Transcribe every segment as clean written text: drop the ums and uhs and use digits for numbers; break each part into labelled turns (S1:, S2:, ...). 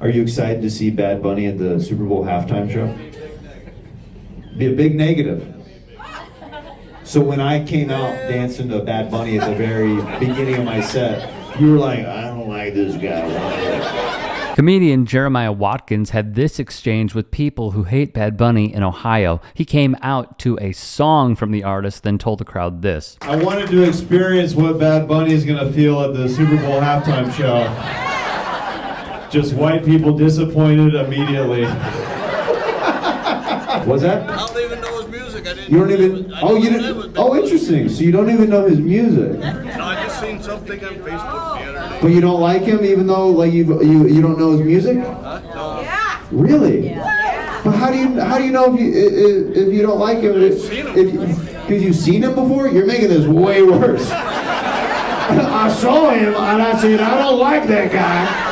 S1: Are you excited to see Bad Bunny at the Super Bowl halftime show? Be a big negative. So when I came out dancing to Bad Bunny at the very beginning of my set, you were like, I don't like this guy.
S2: Comedian Jeremiah Watkins had this exchange with people who hate Bad Bunny in Ohio. He came out to a song from the artist, then told the crowd this.
S1: I wanted to experience what Bad Bunny is going to feel at the Super Bowl halftime show. Just white people disappointed immediately. What's that?
S3: I don't even know his music. I didn't.
S1: You don't even. Oh, you didn't. Oh, interesting. So you don't even know his music.
S3: No, I just seen something on Facebook the other day.
S1: But you don't like him, even though like you don't know his music.
S3: No.
S4: Yeah.
S1: Really?
S4: Yeah.
S1: But how do you know if you don't like him? Because you've seen him before. You're making this way worse. I saw him and I said I don't like that guy.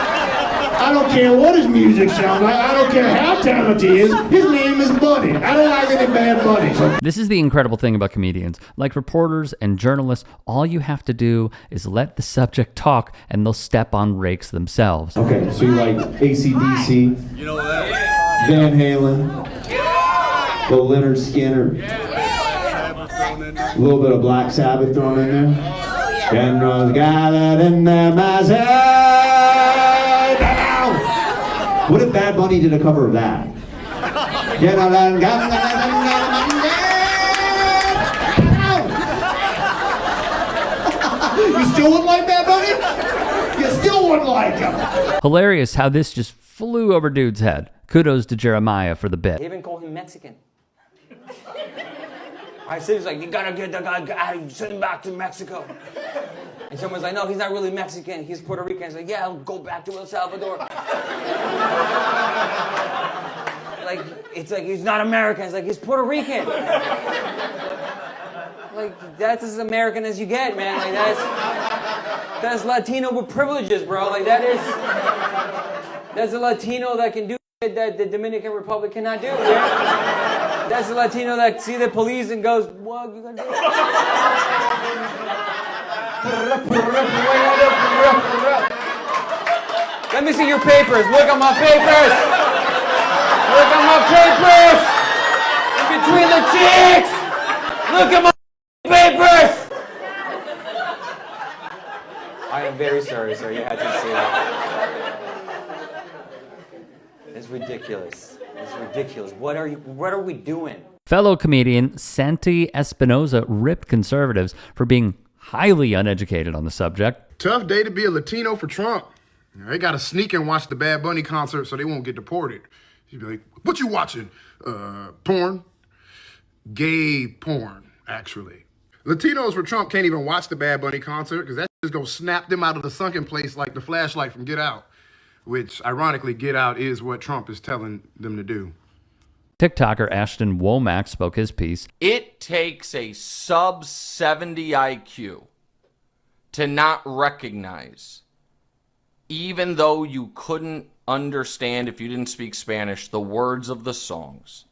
S1: I don't care what his music sounds like. I don't care how talented he is. His name is Bunny. I don't like any Bad Bunnies.
S2: This is the incredible thing about comedians. Like reporters and journalists, all you have to do is let the subject talk and they'll step on rakes themselves.
S1: Okay, so you like AC/DC,
S3: You know that?
S1: Van Halen, the Leonard Skinner, a little bit of Black Sabbath thrown in there. Generals gathered in their masses. What if Bad Bunny did a cover of that? You still wouldn't like Bad Bunny? You still wouldn't like him.
S2: Hilarious how this just flew over dude's head. Kudos to Jeremiah for the bit.
S5: They even call him Mexican. I said, he's like, you gotta get the guy, send him back to Mexico. And someone's like, no, he's not really Mexican, he's Puerto Rican. He's like, yeah, I'll go back to El Salvador. Like, it's like, he's not American, it's like, he's Puerto Rican. Like, that's as American as you get, man. Like, that's Latino with privileges, bro. Like, that's a Latino that can do shit that the Dominican Republic cannot do, man. That's a Latino that see the police and goes, what you gonna do? Let me see your papers. Look at my papers. Look at my papers. In between the cheeks. Look at my papers. I am very sorry, sir. You had to see that. It's ridiculous. It's ridiculous. What are we doing?
S2: Fellow comedian Santi Espinosa ripped conservatives for being highly uneducated on the subject.
S6: Tough day to be a Latino for Trump. They got to sneak and watch the Bad Bunny concert so they won't get deported. He'd be like, what you watching? Porn? Gay porn, actually. Latinos for Trump can't even watch the Bad Bunny concert because that is going to snap them out of the sunken place like the flashlight from Get Out, which, ironically, Get Out is what Trump is telling them to do.
S2: TikToker Ashton Womack spoke his piece.
S7: It takes a sub 70 IQ to not recognize, even though you couldn't understand if you didn't speak Spanish, the words of the songs,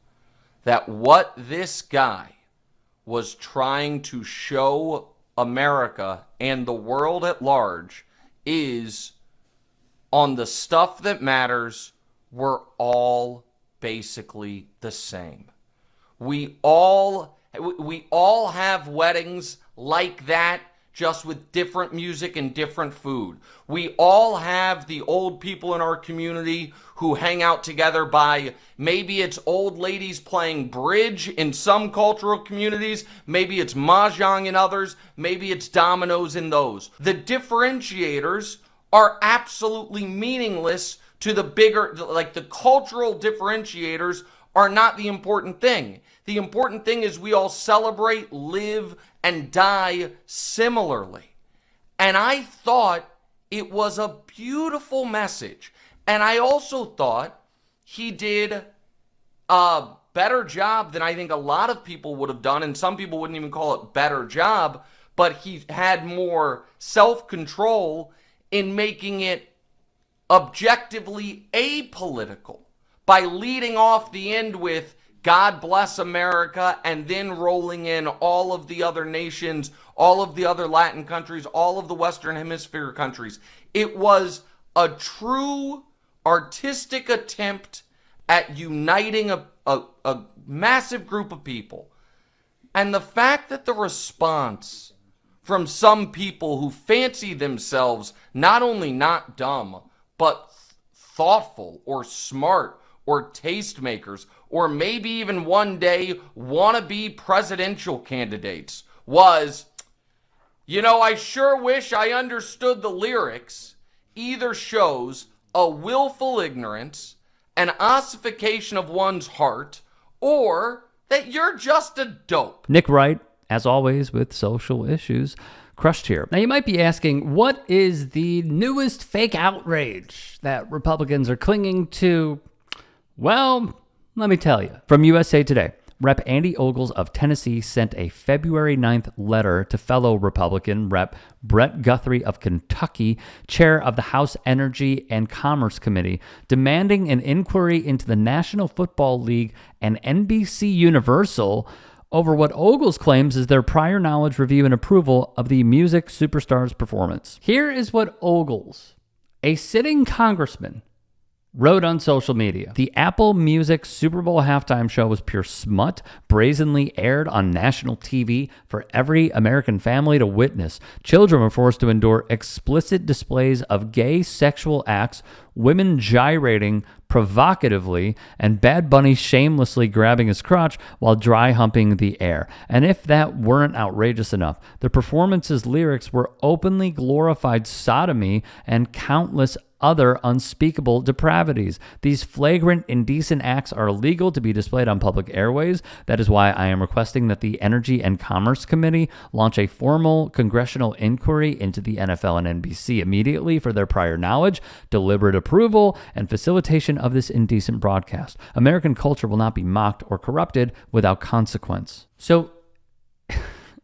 S7: that what this guy was trying to show America and the world at large is, on the stuff that matters, we're all basically the same. We all have weddings like that, just with different music and different food. We all have the old people in our community who hang out together by, maybe it's old ladies playing bridge in some cultural communities, maybe it's mahjong in others, maybe it's dominoes in those. The differentiators are absolutely meaningless to the bigger, like the cultural differentiators are not the important thing. The important thing is we all celebrate, live, and die similarly. And I thought it was a beautiful message. And I also thought he did a better job than I think a lot of people would have done, and some people wouldn't even call it better job, but he had more self-control in making it objectively apolitical by leading off the end with God bless America and then rolling in all of the other nations, all of the other Latin countries, all of the Western Hemisphere countries. It was a true artistic attempt at uniting a massive group of people. And the fact that the response from some people who fancy themselves not only not dumb, but thoughtful or smart or tastemakers, or maybe even one day wannabe presidential candidates was, I sure wish I understood the lyrics, either shows a willful ignorance, an ossification of one's heart, or that you're just a dope.
S2: Nick Wright, as always, with social issues crushed here. Now, you might be asking, what is the newest fake outrage that Republicans are clinging to? Well, let me tell you. From USA Today, Rep. Andy Ogles of Tennessee sent a February 9th letter to fellow Republican Rep. Brett Guthrie of Kentucky, chair of the House Energy and Commerce Committee, demanding an inquiry into the National Football League and NBC Universal over what Ogles claims is their prior knowledge, review, and approval of the music superstar's performance. Here is what Ogles, a sitting congressman, wrote on social media. The Apple Music Super Bowl halftime show was pure smut, brazenly aired on national TV for every American family to witness. Children were forced to endure explicit displays of gay sexual acts, women gyrating provocatively, and Bad Bunny shamelessly grabbing his crotch while dry humping the air. And if that weren't outrageous enough, the performance's lyrics were openly glorified sodomy and countless other unspeakable depravities. These flagrant, indecent acts are illegal to be displayed on public airways. That is why I am requesting that the Energy and Commerce Committee launch a formal congressional inquiry into the NFL and NBC immediately for their prior knowledge, deliberate approval, and facilitation of this indecent broadcast. American culture will not be mocked or corrupted without consequence. So,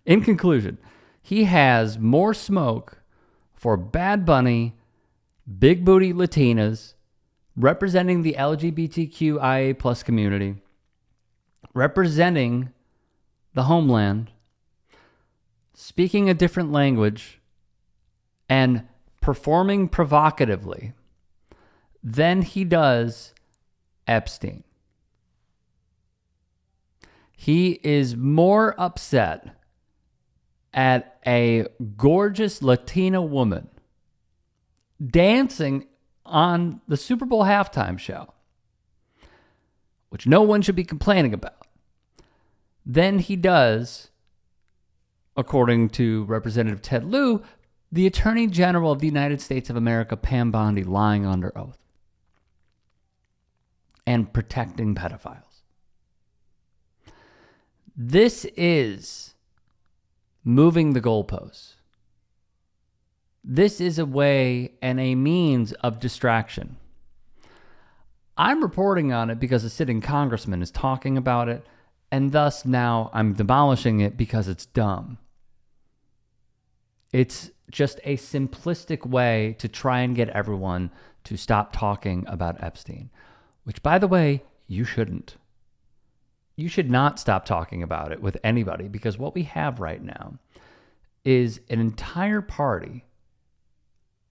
S2: in conclusion, he has more smoke for Bad Bunny, big booty Latinas, representing the LGBTQIA plus community, representing the homeland, speaking a different language, and performing provocatively than he does Epstein. He is more upset at a gorgeous Latina woman dancing on the Super Bowl halftime show, which no one should be complaining about, than he does, according to Representative Ted Lieu, the Attorney General of the United States of America, Pam Bondi, lying under oath and protecting pedophiles. This is moving the goalposts. This is a way and a means of distraction. I'm reporting on it because a sitting congressman is talking about it, and thus now I'm demolishing it because it's dumb. It's just a simplistic way to try and get everyone to stop talking about Epstein, which, by the way, you shouldn't. You should not stop talking about it with anybody, because what we have right now is an entire party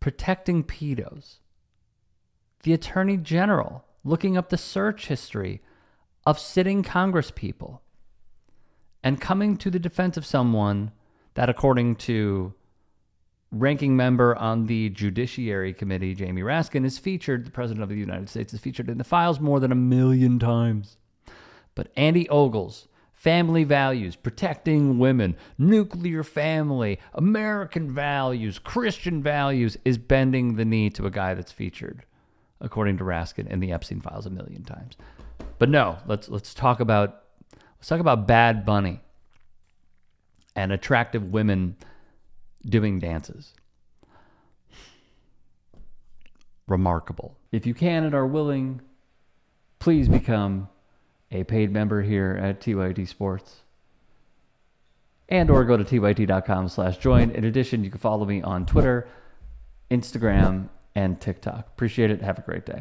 S2: protecting pedos. The Attorney General looking up the search history of sitting congresspeople and coming to the defense of someone that, according to ranking member on the Judiciary Committee, Jamie Raskin, is featured, the President of the United States is featured in the files more than 1 million times. But Andy Ogles, family values, protecting women, nuclear family, American values, Christian values, is bending the knee to a guy that's featured, according to Raskin, in the Epstein files 1 million times. But no, let's talk about Bad Bunny and attractive women doing dances. Remarkable. If you can and are willing, please become a paid member here at TYT Sports, and or go to tyt.com/join. In addition, you can follow me on Twitter, Instagram, and TikTok. Appreciate it. Have a great day.